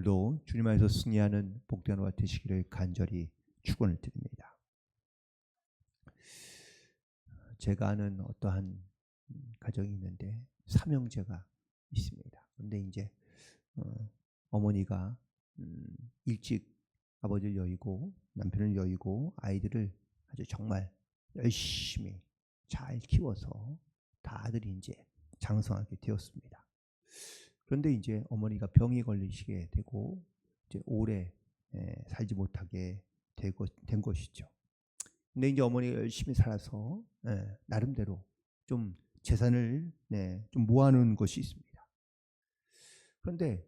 오늘도 주님 안에서 승리하는 복된 하루가 되시기를 간절히 축원을 드립니다. 제가 아는 어떠한 가정이 있는데 삼형제가 있습니다. 그런데 이제 어머니가 일찍 아버지를 여의고 남편을 여의고 아이들을 아주 정말 열심히 잘 키워서 다들 이제 장성하게 되었습니다. 그런데 이제 어머니가 병이 걸리시게 되고 이제 오래 살지 못하게 된 것이죠. 근데 이제 어머니가 열심히 살아서 나름대로 좀 재산을 좀 모아놓은 것이 있습니다. 그런데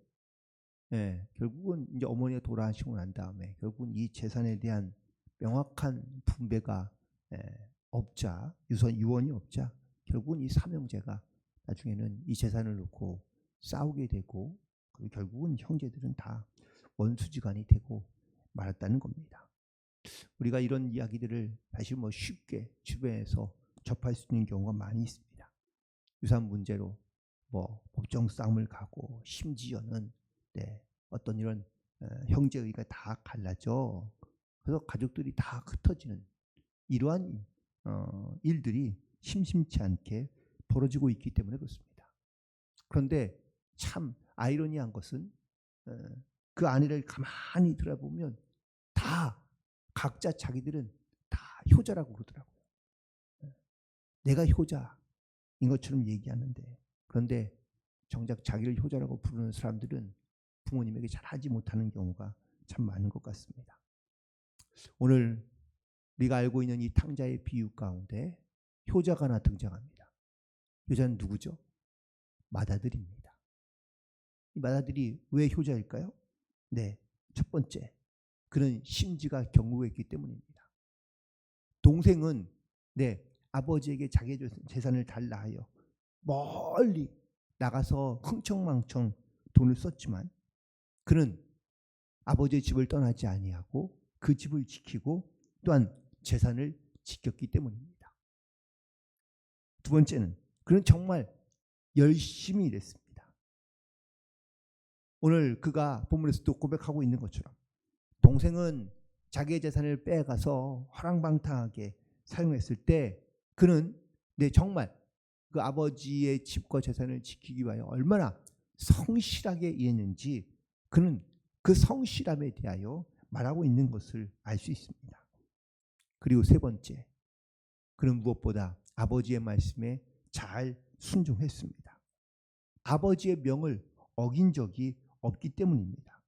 결국은 이제 어머니가 돌아가시고 난 다음에 결국은 이 재산에 대한 명확한 분배가 없자, 유언이 없자 결국은 이 삼형제가 나중에는 이 재산을 놓고 싸우게 되고 그리고 결국은 형제들은 다 원수지간이 되고 말았다는 겁니다. 우리가 이런 이야기들을 사실 쉽게 주변에서 접할 수 있는 경우가 많이 있습니다. 유산 문제로 법정 싸움을 가고 심지어는 어떤 이런 형제의가 다 갈라져 그래서 가족들이 다 흩어지는 이러한 일들이 심심치 않게 벌어지고 있기 때문에 그렇습니다. 그런데 참 아이러니한 것은 그 안을 가만히 들어보면 다 각자 자기들은 다 효자라고 그러더라고요. 내가 효자인 것처럼 얘기하는데 그런데 정작 자기를 효자라고 부르는 사람들은 부모님에게 잘하지 못하는 경우가 참 많은 것 같습니다. 오늘 우리가 알고 있는 이 탕자의 비유 가운데 효자가 하나 등장합니다. 효자는 누구죠? 맏아들입니다. 이 맏아들이 왜 효자일까요? 첫 번째, 그는 심지가 견고했기 때문입니다. 동생은 아버지에게 자기 재산을 달라하여 멀리 나가서 흥청망청 돈을 썼지만 그는 아버지의 집을 떠나지 아니하고 그 집을 지키고 또한 재산을 지켰기 때문입니다. 두 번째는 그는 정말 열심히 일했습니다. 오늘 그가 본문에서도 고백하고 있는 것처럼 동생은 자기의 재산을 빼가서 허랑방탕하게 사용했을 때 그는 정말 그 아버지의 집과 재산을 지키기 위하여 얼마나 성실하게 일했는지 그는 그 성실함에 대하여 말하고 있는 것을 알 수 있습니다. 그리고 세 번째, 그는 무엇보다 아버지의 말씀에 잘 순종했습니다. 아버지의 명을 어긴 적이 없기 때문입니다.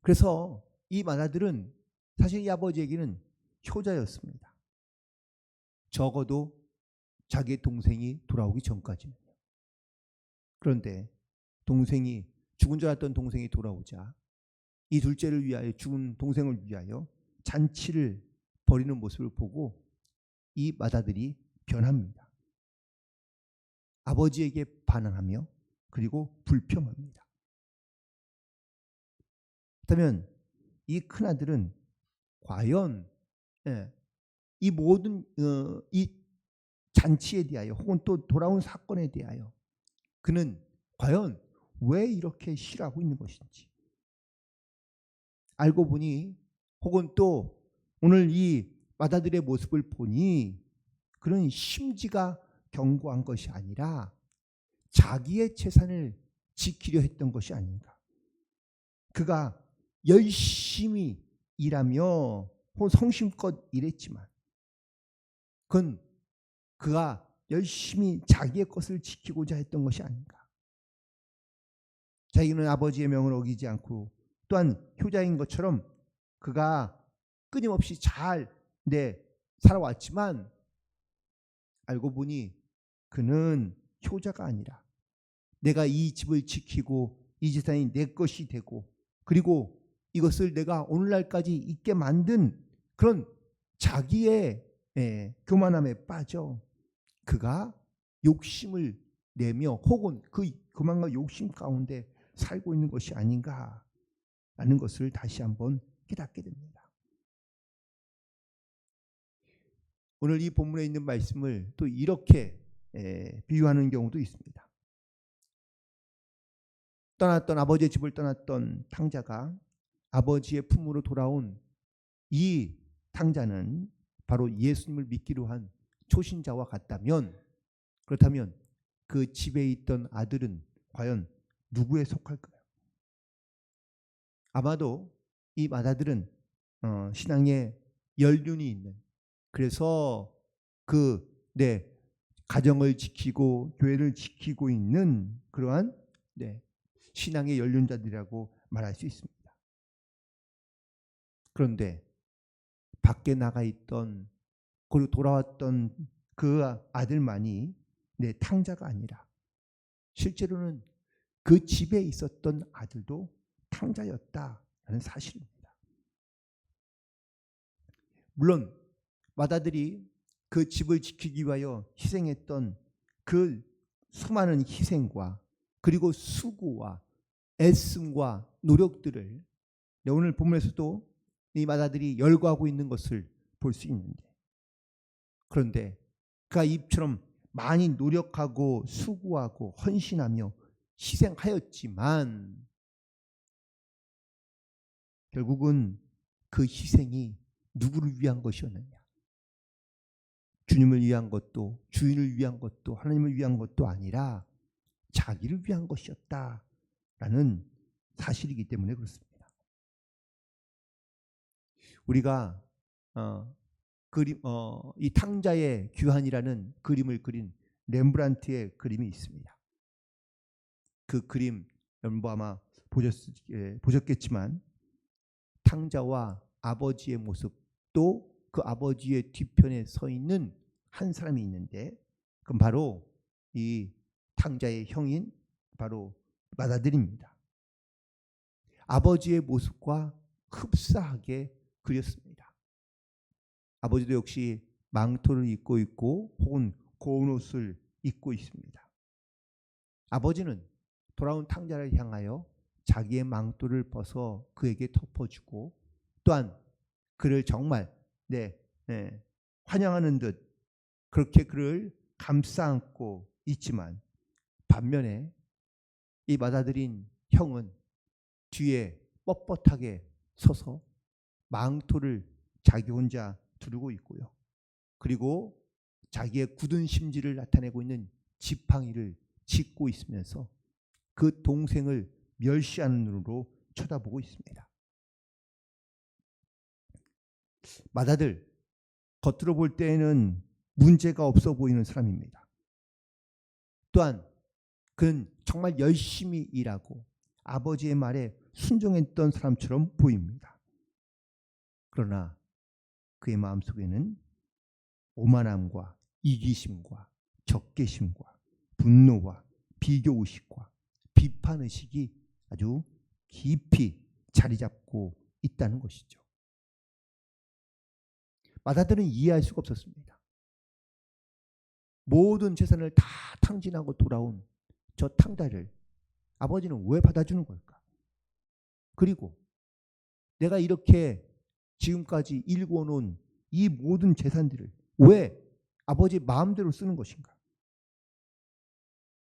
그래서 이 맏아들은 사실 이 아버지에게는 효자였습니다. 적어도 자기의 동생이 돌아오기 전까지는. 그런데 동생이 죽은 줄 알았던 동생이 돌아오자 이 둘째를 위하여 죽은 동생을 위하여 잔치를 벌이는 모습을 보고 이 맏아들이 변합니다. 아버지에게 반항하며 그리고 불평합니다. 그렇다면 이 큰아들은 과연 이 모든 이 잔치에 대하여 혹은 또 돌아온 사건에 대하여 그는 과연 왜 이렇게 싫어하고 있는 것인지 알고 보니 혹은 또 오늘 이 맏아들의 모습을 보니 그는 심지가 견고한 것이 아니라 자기의 재산을 지키려 했던 것이 아닌가. 그가 열심히 일하며 혹은 성심껏 일했지만 그건 그가 열심히 자기의 것을 지키고자 했던 것이 아닌가. 자기는 아버지의 명을 어기지 않고 또한 효자인 것처럼 그가 끊임없이 잘 살아왔지만 알고 보니 그는 효자가 아니라 내가 이 집을 지키고 이 재산이 내 것이 되고 그리고 이것을 내가 오늘날까지 있게 만든 그런 자기의 교만함에 빠져 그가 욕심을 내며 혹은 그 교만과 욕심 가운데 살고 있는 것이 아닌가라는 것을 다시 한번 깨닫게 됩니다. 오늘 이 본문에 있는 말씀을 또 이렇게 비유하는 경우도 있습니다. 아버지의 집을 떠났던 탕자가 아버지의 품으로 돌아온 이 탕자는 바로 예수님을 믿기로 한 초신자와 같다면, 그렇다면 그 집에 있던 아들은 과연 누구에 속할까요? 아마도 이 맏아들은 신앙에 연륜이 있는, 그래서 가정을 지키고 교회를 지키고 있는 그러한 신앙의 연륜자들이라고 말할 수 있습니다. 그런데 밖에 나가 있던, 그리고 돌아왔던 그 아들만이 탕자가 아니라 실제로는 그 집에 있었던 아들도 탕자였다라는 사실입니다. 물론 맏아들이 그 집을 지키기 위하여 희생했던 그 수많은 희생과 그리고 수고와 애씀과 노력들을 오늘 본문에서도 이 맏아들이 열거하고 있는 것을 볼 수 있는데, 그런데 그가 이처럼 많이 노력하고 수고하고 헌신하며 희생하였지만 결국은 그 희생이 누구를 위한 것이었느냐? 주님을 위한 것도, 주인을 위한 것도, 하나님을 위한 것도 아니라 자기를 위한 것이었다라는 사실이기 때문에 그렇습니다. 우리가 이 탕자의 규환이라는 그림을 그린 렘브란트의 그림이 있습니다. 그 그림 여러분 아마 보셨겠지만 탕자와 아버지의 모습, 또 그 아버지의 뒤편에 서 있는 한 사람이 있는데, 그건 바로 이 탕자의 형인 바로 맏아들입니다. 아버지의 모습과 흡사하게 그렸습니다. 아버지도 역시 망토를 입고 있고 혹은 고운 옷을 입고 있습니다. 아버지는 돌아온 탕자를 향하여 자기의 망토를 벗어 그에게 덮어주고, 또한 그를 정말 환영하는 듯 그렇게 그를 감싸 안고 있지만, 반면에 이 맏아들인 형은 뒤에 뻣뻣하게 서서 망토를 자기 혼자 두르고 있고요. 그리고 자기의 굳은 심지를 나타내고 있는 지팡이를 짚고 있으면서 그 동생을 멸시하는 눈으로 쳐다보고 있습니다. 맏아들, 겉으로 볼 때에는 문제가 없어 보이는 사람입니다. 또한 그는 정말 열심히 일하고 아버지의 말에 순종했던 사람처럼 보입니다. 그러나 그의 마음속에는 오만함과 이기심과 적개심과 분노와 비교의식과 비판의식이 아주 깊이 자리 잡고 있다는 것이죠. 맏아들은 이해할 수가 없었습니다. 모든 재산을 다 탕진하고 돌아온 저 탕자를 아버지는 왜 받아주는 걸까? 그리고 내가 이렇게 지금까지 일궈놓은 이 모든 재산들을 왜 아버지 마음대로 쓰는 것인가?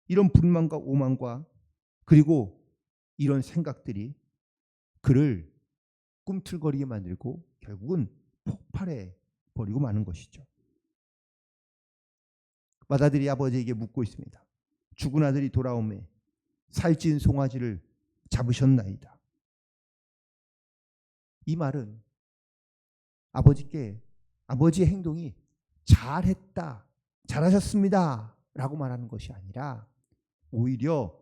이런 불만과 오만과 그리고 이런 생각들이 그를 꿈틀거리게 만들고 결국은 폭발해 버리고 마는 것이죠. 맏아들이 아버지에게 묻고 있습니다. 죽은 아들이 돌아오매 살찐 송아지를 잡으셨나이다. 이 말은 아버지의 행동이 잘했다, 잘하셨습니다 라고 말하는 것이 아니라 오히려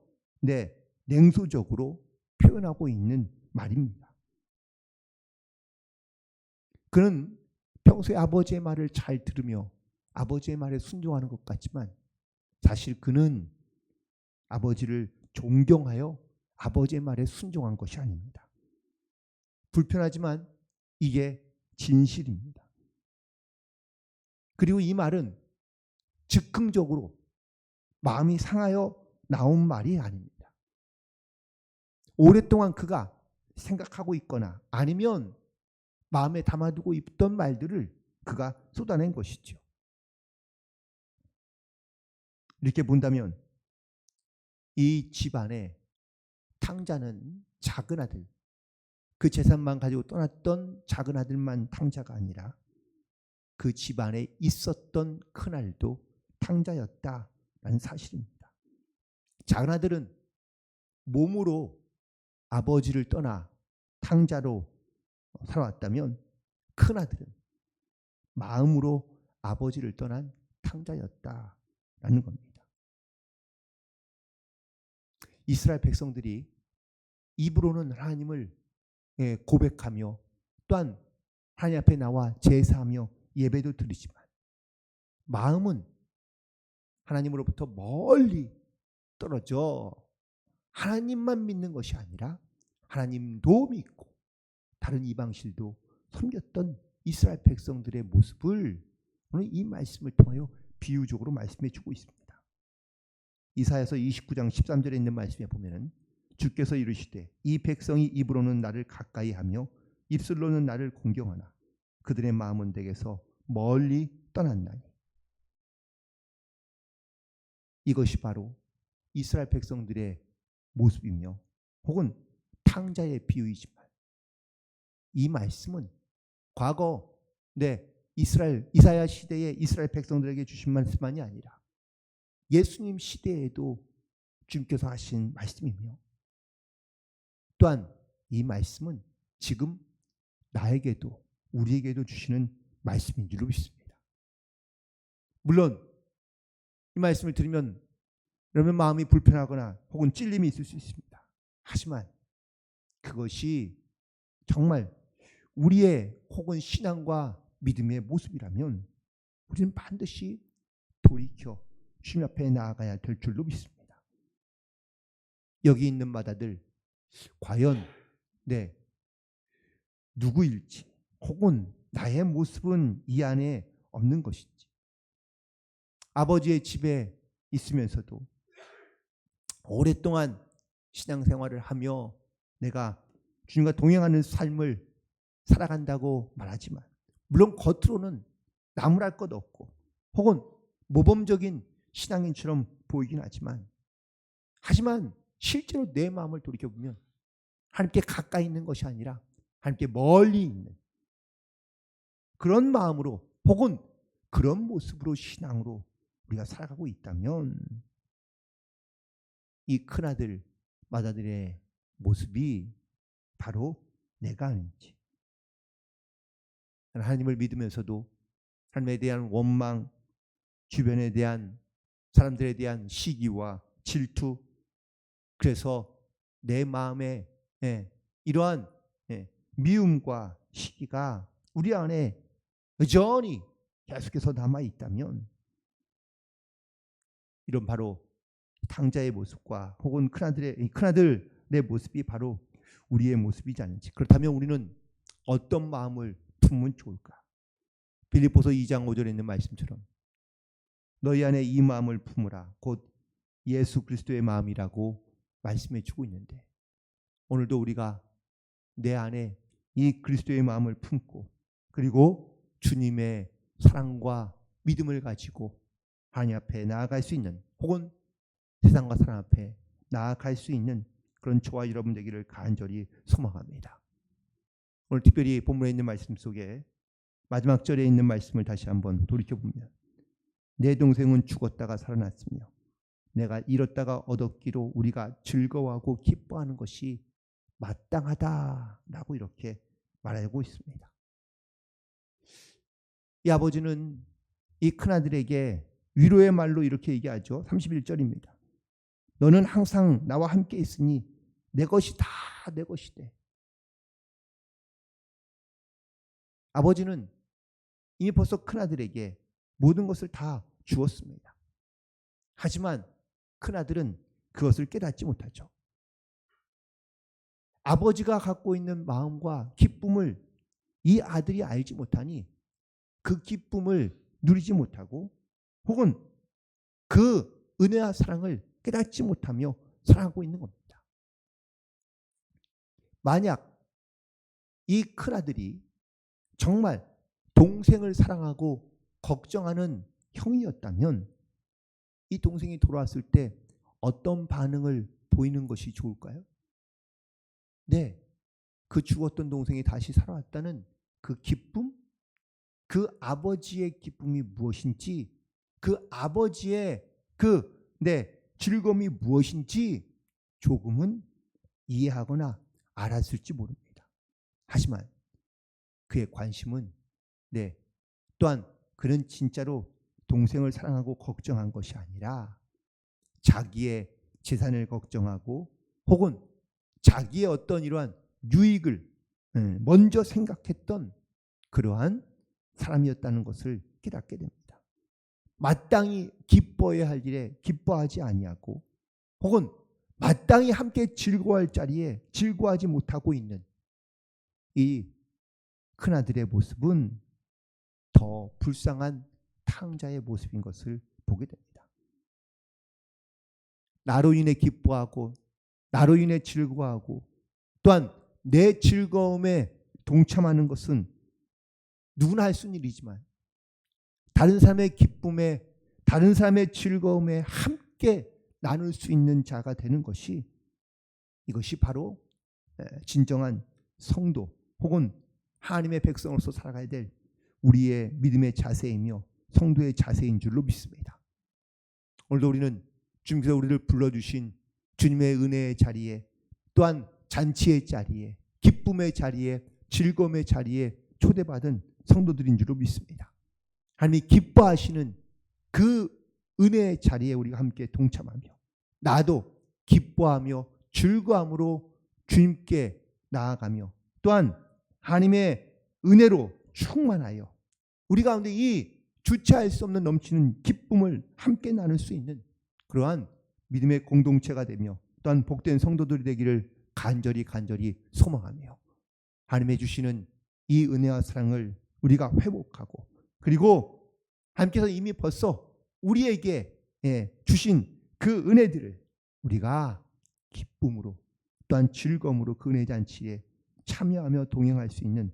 냉소적으로 표현하고 있는 말입니다. 그는 평소에 아버지의 말을 잘 들으며 아버지의 말에 순종하는 것 같지만 사실 그는 아버지를 존경하여 아버지의 말에 순종한 것이 아닙니다. 불편하지만 이게 진실입니다. 그리고 이 말은 즉흥적으로 마음이 상하여 나온 말이 아닙니다. 오랫동안 그가 생각하고 있거나 아니면 마음에 담아두고 있던 말들을 그가 쏟아낸 것이죠. 이렇게 본다면 이 집안에 탕자는 작은 아들, 그 재산만 가지고 떠났던 작은 아들만 탕자가 아니라 그 집안에 있었던 큰아들도 탕자였다라는 사실입니다. 작은 아들은 몸으로 아버지를 떠나 탕자로 살아왔다면 큰아들은 마음으로 아버지를 떠난 탕자였다라는 겁니다. 이스라엘 백성들이 입으로는 하나님을 고백하며 또한 하나님 앞에 나와 제사하며 예배도 드리지만 마음은 하나님으로부터 멀리 떨어져 하나님만 믿는 것이 아니라 하나님도 믿고 다른 이방신도 섬겼던 이스라엘 백성들의 모습을 오늘 이 말씀을 통하여 비유적으로 말씀해 주고 있습니다. 이사야서 29장 13절에 있는 말씀에 보면은 주께서 이르시되 이 백성이 입으로는 나를 가까이 하며 입술로는 나를 공경하나 그들의 마음은 내게서 멀리 떠났나니. 이것이 바로 이스라엘 백성들의 모습이며 혹은 탕자의 비유이지만 이 말씀은 과거 이사야 시대의 이스라엘 백성들에게 주신 말씀만이 아니라 예수님 시대에도 주님께서 하신 말씀이며 또한 이 말씀은 지금 나에게도 우리에게도 주시는 말씀인 줄로 믿습니다. 물론 이 말씀을 들으면 여러분 마음이 불편하거나 혹은 찔림이 있을 수 있습니다. 하지만 그것이 정말 우리의 혹은 신앙과 믿음의 모습이라면 우리는 반드시 돌이켜 주님 앞에 나아가야 될 줄로 믿습니다. 여기 있는 마다들 과연 누구일지 혹은 나의 모습은 이 안에 없는 것인지, 아버지의 집에 있으면서도 오랫동안 신앙생활을 하며 내가 주님과 동행하는 삶을 살아간다고 말하지만 물론 겉으로는 나무랄 것 없고 혹은 모범적인 신앙인처럼 보이긴 하지만 실제로 내 마음을 돌이켜보면 하나님께 가까이 있는 것이 아니라 하나님께 멀리 있는 그런 마음으로 혹은 그런 모습으로 신앙으로 우리가 살아가고 있다면 이 큰아들 맏아들의 모습이 바로 내가 아닌지, 하나님을 믿으면서도 하나님에 대한 원망, 주변에 대한 사람들에 대한 시기와 질투, 그래서 내 마음에 이러한 미움과 시기가 우리 안에 여전히 계속해서 남아있다면 이런 바로 탕자의 모습과 혹은 큰아들의 모습이 바로 우리의 모습이지 않은지, 그렇다면 우리는 어떤 마음을 품으면 좋을까? 빌립보서 2장 5절에 있는 말씀처럼 너희 안에 이 마음을 품으라 곧 예수 그리스도의 마음이라고 말씀해 주고 있는데, 오늘도 우리가 내 안에 이 그리스도의 마음을 품고 그리고 주님의 사랑과 믿음을 가지고 하나님 앞에 나아갈 수 있는 혹은 세상과 사람 앞에 나아갈 수 있는 그런 저와 여러분 되기를 간절히 소망합니다. 오늘 특별히 본문에 있는 말씀 속에 마지막 절에 있는 말씀을 다시 한번 돌이켜보면 내 동생은 죽었다가 살아났으며 내가 잃었다가 얻었기로 우리가 즐거워하고 기뻐하는 것이 마땅하다라고 이렇게 말하고 있습니다. 이 아버지는 이 큰아들에게 위로의 말로 이렇게 얘기하죠. 31절입니다. 너는 항상 나와 함께 있으니 내 것이 다 내 것이 돼. 아버지는 이미 벌써 큰아들에게 모든 것을 다 주었습니다. 하지만 큰아들은 그것을 깨닫지 못하죠. 아버지가 갖고 있는 마음과 기쁨을 이 아들이 알지 못하니 그 기쁨을 누리지 못하고 혹은 그 은혜와 사랑을 깨닫지 못하며 살아가고 있는 겁니다. 만약 이 큰아들이 정말 동생을 사랑하고 걱정하는 형이었다면 이 동생이 돌아왔을 때 어떤 반응을 보이는 것이 좋을까요? 네, 그 죽었던 동생이 다시 살아왔다는 그 기쁨, 그 아버지의 기쁨이 무엇인지, 그 아버지의 즐거움이 무엇인지 조금은 이해하거나 알았을지 모릅니다. 하지만 그의 관심은 또한 그는 진짜로 동생을 사랑하고 걱정한 것이 아니라 자기의 재산을 걱정하고 혹은 자기의 어떤 이러한 유익을 먼저 생각했던 그러한 사람이었다는 것을 깨닫게 됩니다. 마땅히 기뻐해야 할 일에 기뻐하지 아니하고 혹은 마땅히 함께 즐거워할 자리에 즐거워하지 못하고 있는 이 큰아들의 모습은 더 불쌍한 탕자의 모습인 것을 보게 됩니다. 나로 인해 기뻐하고 나로 인해 즐거워하고 또한 내 즐거움에 동참하는 것은 누구나 할 수 있는 일이지만 다른 사람의 기쁨에 다른 사람의 즐거움에 함께 나눌 수 있는 자가 되는 것이 이것이 바로 진정한 성도 혹은 하나님의 백성으로서 살아가야 될 우리의 믿음의 자세이며 성도의 자세인 줄로 믿습니다. 오늘도 우리는 주님께서 우리를 불러주신 주님의 은혜의 자리에 또한 잔치의 자리에 기쁨의 자리에 즐거움의 자리에 초대받은 성도들인 줄로 믿습니다. 하나님이 기뻐하시는 그 은혜의 자리에 우리가 함께 동참하며 나도 기뻐하며 즐거움으로 주님께 나아가며 또한 하나님의 은혜로 충만하여 우리 가운데 이 주체할 수 없는 넘치는 기쁨을 함께 나눌 수 있는 그러한 믿음의 공동체가 되며 또한 복된 성도들이 되기를 간절히 소망하며 하나님의 주시는 이 은혜와 사랑을 우리가 회복하고 그리고 하나님께서 이미 벌써 우리에게 주신 그 은혜들을 우리가 기쁨으로 또한 즐거움으로 그 은혜 잔치에 참여하며 동행할 수 있는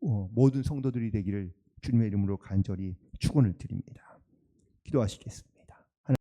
모든 성도들이 되기를 주님의 이름으로 간절히 축원을 드립니다. 기도하시겠습니다.